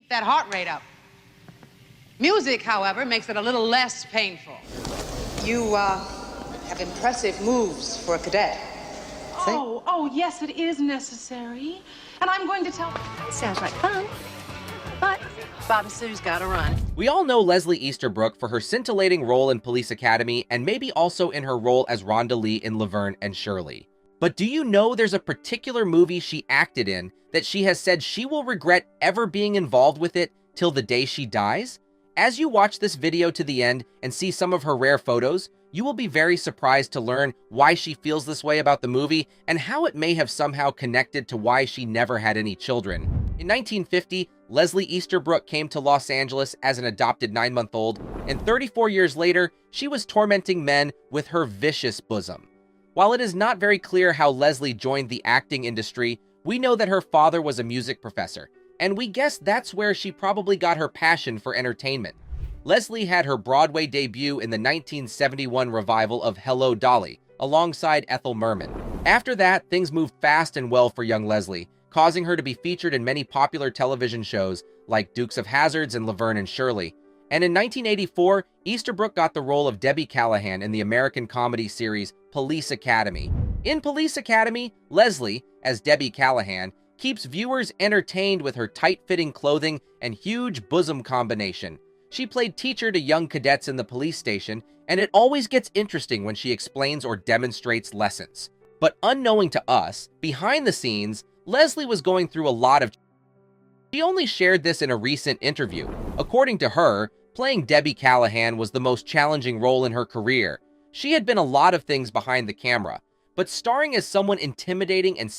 that heart rate up. Music, however, makes it a little less painful. You, have impressive moves for a cadet. Oh, yes, it is necessary. And I'm going to tell... Sounds like fun, but Bobby Sue's gotta run. We all know Leslie Easterbrook for her scintillating role in Police Academy and maybe also in her role as Rhonda Lee in Laverne and Shirley. But do you know there's a particular movie she acted in that she has said she will regret ever being involved with it till the day she dies? As you watch this video to the end and see some of her rare photos, you will be very surprised to learn why she feels this way about the movie and how it may have somehow connected to why she never had any children. In 1950, Leslie Easterbrook came to Los Angeles as an adopted 9-month-old, and 34 years later, she was tormenting men with her vicious bosom. While it is not very clear how Leslie joined the acting industry, we know that her father was a music professor, and we guess that's where she probably got her passion for entertainment. Leslie had her Broadway debut in the 1971 revival of Hello, Dolly, alongside Ethel Merman. After that, things moved fast and well for young Leslie, causing her to be featured in many popular television shows like Dukes of Hazzard and Laverne and Shirley. And in 1984, Easterbrook got the role of Debbie Callahan in the American comedy series Police Academy. In Police Academy, Leslie, as Debbie Callahan, keeps viewers entertained with her tight-fitting clothing and huge bosom combination. She played teacher to young cadets in the police station, and it always gets interesting when she explains or demonstrates lessons. But unknowing to us, behind the scenes, Leslie was going through a lot of... She only shared this in a recent interview. According to her, playing Debbie Callahan was the most challenging role in her career. She had been a lot of things behind the camera, but starring as someone intimidating and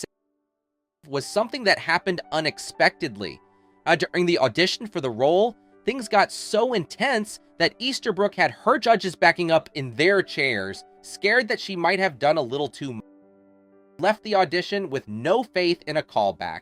was something that happened unexpectedly. During the audition for the role, things got so intense that Easterbrook had her judges backing up in their chairs, scared that she might have done a little too much. Left the audition with no faith in a callback.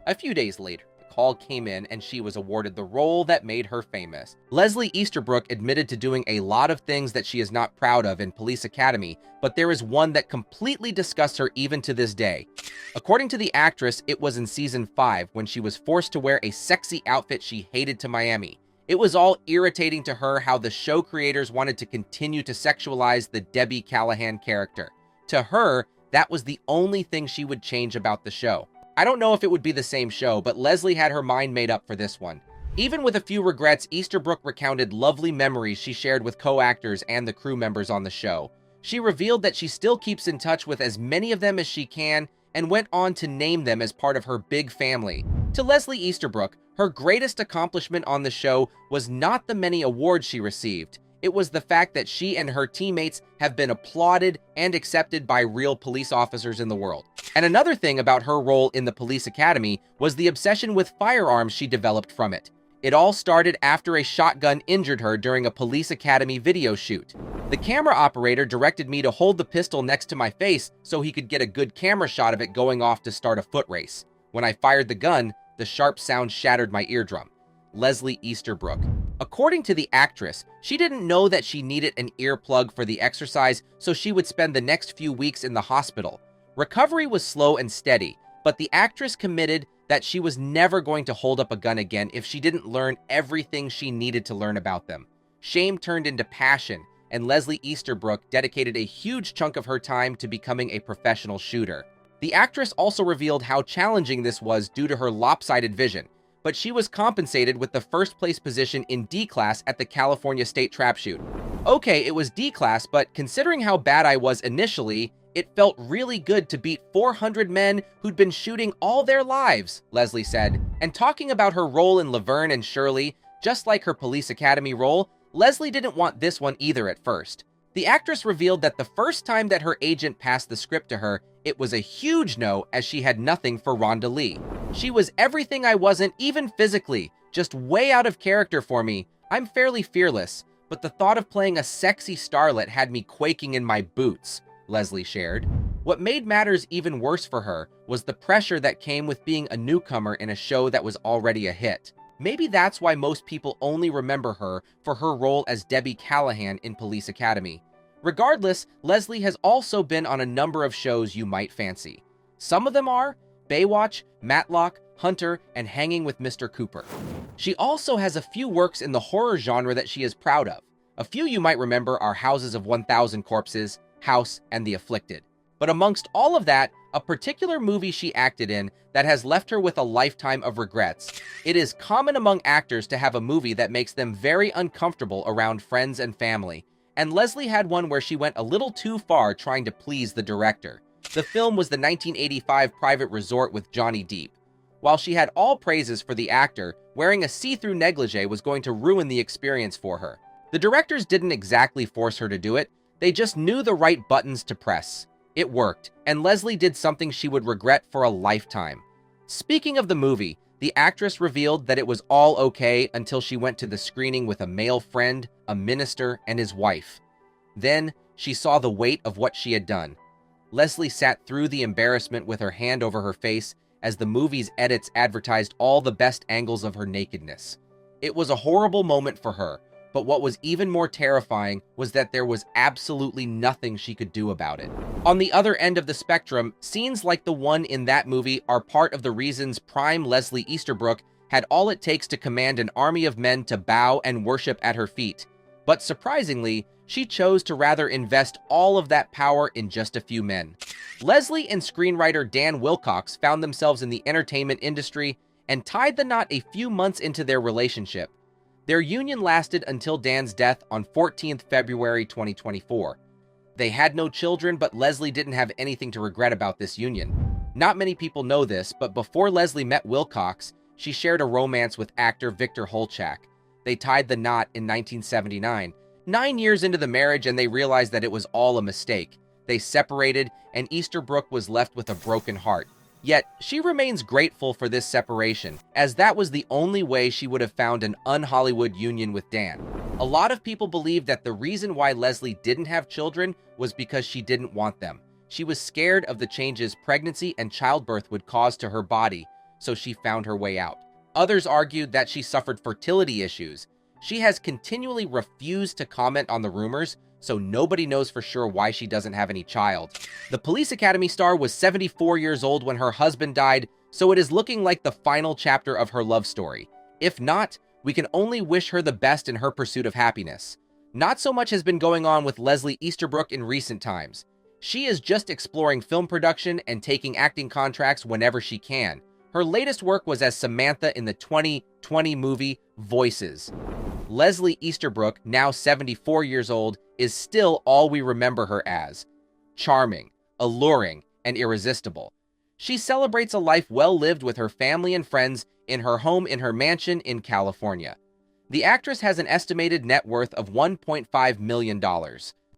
A few days later, the call came in and she was awarded the role that made her famous. Leslie Easterbrook admitted to doing a lot of things that she is not proud of in Police Academy, but there is one that completely disgusts her even to this day. According to the actress, it was in season 5 when she was forced to wear a sexy outfit she hated to Miami. It was all irritating to her how the show creators wanted to continue to sexualize the Debbie Callahan character. To her, that was the only thing she would change about the show. I don't know if it would be the same show, but Leslie had her mind made up for this one. Even with a few regrets, Easterbrook recounted lovely memories she shared with co-actors and the crew members on the show. She revealed that she still keeps in touch with as many of them as she can and went on to name them as part of her big family. To Leslie Easterbrook, her greatest accomplishment on the show was not the many awards she received. It was the fact that she and her teammates have been applauded and accepted by real police officers in the world. And another thing about her role in the Police Academy was the obsession with firearms she developed from it. It all started after a shotgun injured her during a Police Academy video shoot. The camera operator directed me to hold the pistol next to my face so he could get a good camera shot of it going off to start a foot race. When I fired the gun, the sharp sound shattered my eardrum. Leslie Easterbrook. According to the actress, she didn't know that she needed an earplug for the exercise, so she would spend the next few weeks in the hospital. Recovery was slow and steady, but the actress committed that she was never going to hold up a gun again if she didn't learn everything she needed to learn about them. Shame turned into passion, and Leslie Easterbrook dedicated a huge chunk of her time to becoming a professional shooter. The actress also revealed how challenging this was due to her lopsided vision, but she was compensated with the first place position in D class at the California State Trap Shoot. Okay, it was D class, but considering how bad I was initially, it felt really good to beat 400 men who'd been shooting all their lives, Leslie said. And talking about her role in Laverne and Shirley, just like her Police Academy role, Leslie didn't want this one either at first. The actress revealed that the first time that her agent passed the script to her, it was a huge no, as she had nothing for Rhonda Lee. She was everything I wasn't, even physically, just way out of character for me. I'm fairly fearless, but the thought of playing a sexy starlet had me quaking in my boots, Leslie shared. What made matters even worse for her was the pressure that came with being a newcomer in a show that was already a hit. Maybe that's why most people only remember her for her role as Debbie Callahan in Police Academy. Regardless, Leslie has also been on a number of shows you might fancy. Some of them are Baywatch, Matlock, Hunter, and Hanging with Mr. Cooper. She also has a few works in the horror genre that she is proud of. A few you might remember are Houses of 1,000 Corpses, House, and The Afflicted. But amongst all of that, a particular movie she acted in that has left her with a lifetime of regrets. It is common among actors to have a movie that makes them very uncomfortable around friends and family, and Leslie had one where she went a little too far trying to please the director. The film was the 1985 Private Resort with Johnny Depp. While she had all praises for the actor, wearing a see-through negligee was going to ruin the experience for her. The directors didn't exactly force her to do it, they just knew the right buttons to press. It worked, and Leslie did something she would regret for a lifetime. Speaking of the movie, the actress revealed that it was all okay until she went to the screening with a male friend, a minister, and his wife. Then, she saw the weight of what she had done. Leslie sat through the embarrassment with her hand over her face as the movie's edits advertised all the best angles of her nakedness. It was a horrible moment for her, but what was even more terrifying was that there was absolutely nothing she could do about it. On the other end of the spectrum, scenes like the one in that movie are part of the reasons prime Leslie Easterbrook had all it takes to command an army of men to bow and worship at her feet. But surprisingly, she chose to rather invest all of that power in just a few men. Leslie and screenwriter Dan Wilcox found themselves in the entertainment industry and tied the knot a few months into their relationship. Their union lasted until Dan's death on 14th February 2024. They had no children, but Leslie didn't have anything to regret about this union. Not many people know this, but before Leslie met Wilcox, she shared a romance with actor Victor Holchak. They tied the knot in 1979. 9 years into the marriage, and they realized that it was all a mistake. They separated, and Easterbrook was left with a broken heart. Yet, she remains grateful for this separation, as that was the only way she would have found an un-Hollywood union with Dan. A lot of people believe that the reason why Leslie didn't have children was because she didn't want them. She was scared of the changes pregnancy and childbirth would cause to her body, so she found her way out. Others argued that she suffered fertility issues. She has continually refused to comment on the rumors, so nobody knows for sure why she doesn't have any child. The Police Academy star was 74 years old when her husband died, so it is looking like the final chapter of her love story. If not, we can only wish her the best in her pursuit of happiness. Not so much has been going on with Leslie Easterbrook in recent times. She is just exploring film production and taking acting contracts whenever she can. Her latest work was as Samantha in the 2020 movie Voices. Leslie Easterbrook, now 74 years old, is still all we remember her as: charming, alluring, and irresistible. She celebrates a life well lived with her family and friends in her home in her mansion in California. The actress has an estimated net worth of $1.5 million.